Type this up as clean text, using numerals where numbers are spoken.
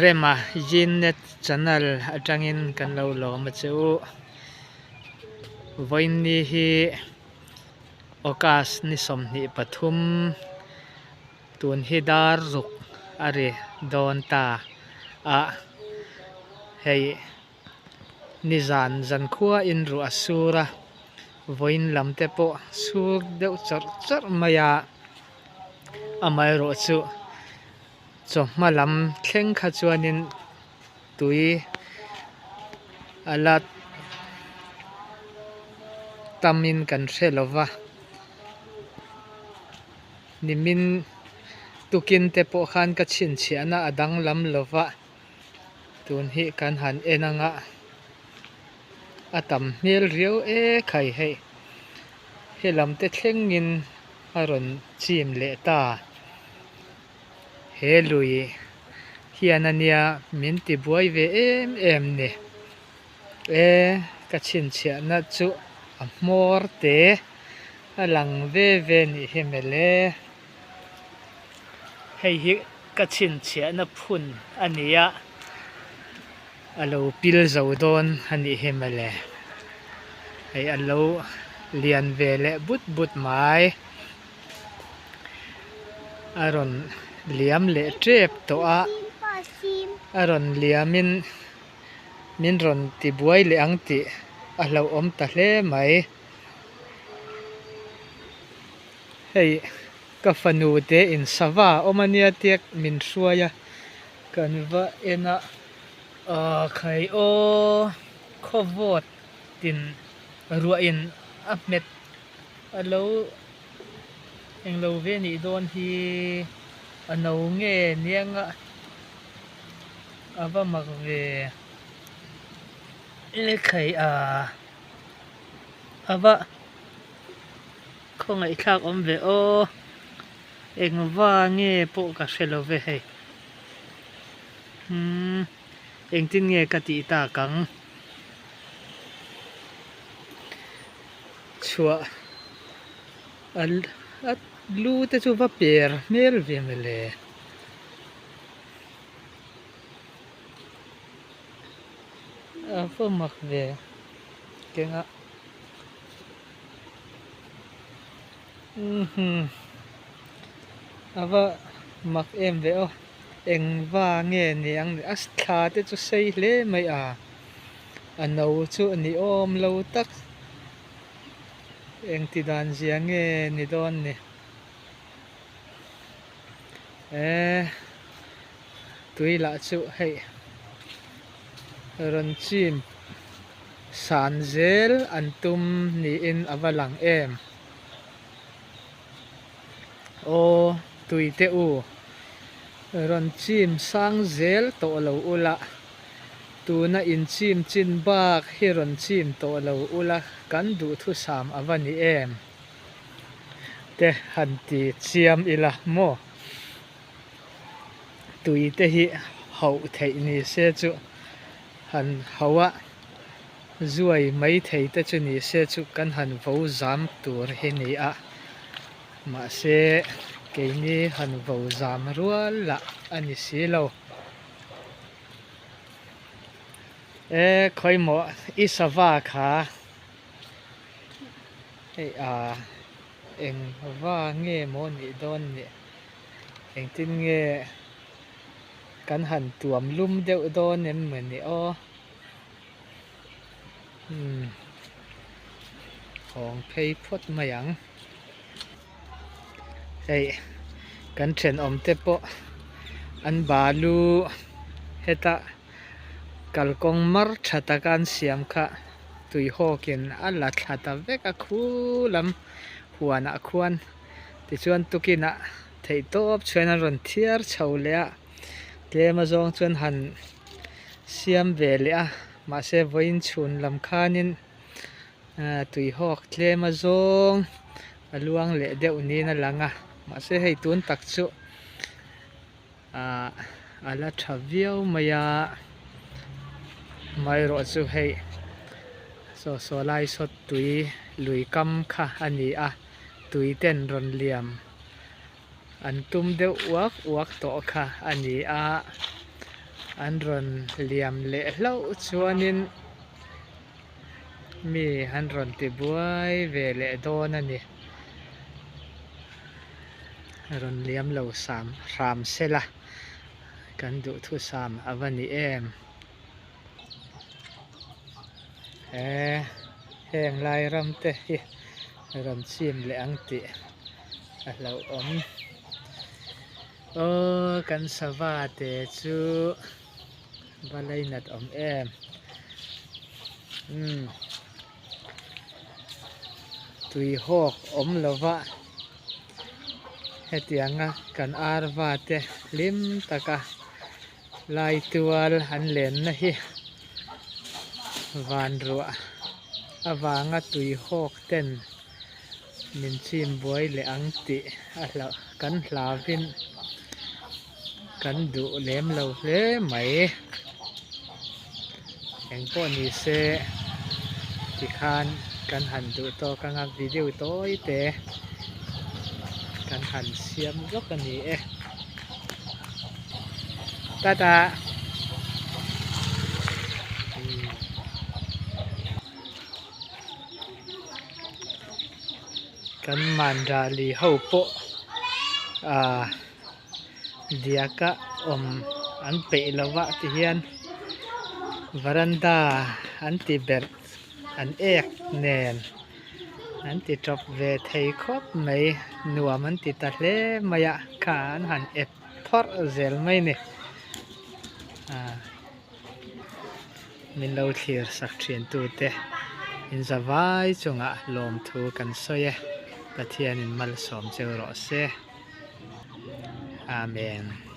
rema Gnet channel atangin kan lo lo ma chu voin ni hi okas ni som ni pathum tun hi dar ruk ari don ta a hei nizan zan khua in ru asura voin lamte po sur deuh char char maya amai ro chu cho malam thleng kha chuanin tui alat tamin kan hrelowa nimin tukin te po khan ka chin chiana adang lam lova tun hi kan han enanga atam hmel riau e khai hei he lamte thlengin aron chim le ta he lui hianania min ti buai ve em ni e ka chin chiana chu a mor te alang ve ni hemele hei hi ka chin chiana phun ania alo pil zo don ani hemele hei alo lian vele but mai aron liam le trep to a aron liamin min ron ti buai le ang ti alo om ta hle mai hei ka fanu te in sawa omania tek min hruaya kan va ena khai o khovot tin ruwa in a met alo englo ve ni don hi ano nge nianga ava mak ve e khai ava khongai thak om ve o engwa nge po ka hrelo ve hei engtin nge ka ti ta kang chua al at lu te chu va per mel ve mele a mak ve kenga ava mak em ve o engwa nge ni ang as tha te chu sei hle mai ano chu ni om lo tak eng ti dan zia nge ni don ni tui la chu hei ron chim san zel antum ni in avalang em o tui te u ron chim sang zel to lo ula tuna in chim chin bak hi ron chim to lo ula kan du thu sam avani em te han ti chiam ila mo tui te hi hau thei ni se chu han hawa zuai mai thei te chu ni se chu kan han vo zam tur he ni a ma se ke ni han vo zam rual la ani si lo khoi mo isawa kha ei eng wa nge mo ni don ni eng tin nge kan han tuam lum deuh don em me ni o hong phei phot mayang hei kan then om te po an balu heta kalkong mar thata kan siam kha tui hokin ala thata veka khulam huana khuan ti chuan tukina thei top chuan ron thiar chho le a tlema zong chuan han siam ve le a ma se voin chhun lam khanin tui hok tlema zong aluang le deuh ni na langa ma se hei tun tak chu ala thaviau maya mai ro chu hei so lai sot tui lui kam kha ani a tui ten ron liam an tum deuh uak to kha ani a อันรอนเหลี่ยมเละเล่าชวนนินมีอันรอนติบวยเวเละโดนนั่นนี่รอนเหลี่ยมเล่าสามเสละกันดูทุสามอวันนี้แห้งลายรำเตะรำชิมเละอังติเราโอ้กันสวัสดีจูบาลัยนัดตุยหอกละวะเฮตียงกันอารวาเตลิมตะกะลายตัวหันเลนนะฮิวานรัวอาวางตุยหอกเต้นมินชิมบวยเลอังติละกันลาวินกันดูเล็มเราเล่ไหมแห่งพวกนี้เสที่คานกันหันดูโตกันอัพวิดีโอโตอีเตกันหันเสียมยกกันนี้ตากันมันดาลีเฮาโปเดียกะอันเปละวะที่เฮียนวารันดาอันติเบิร์อันเนนอันติจบเวทีครบไม่หนัวมันติตัดเล่มายะขานหันพอร์เซลไม่เนี่ยมินเราเทียร์สักเชียนตัวเตอินสบายจงลมทูกันสวยปะเทียนินมัลสมเจอรอเซอาเมน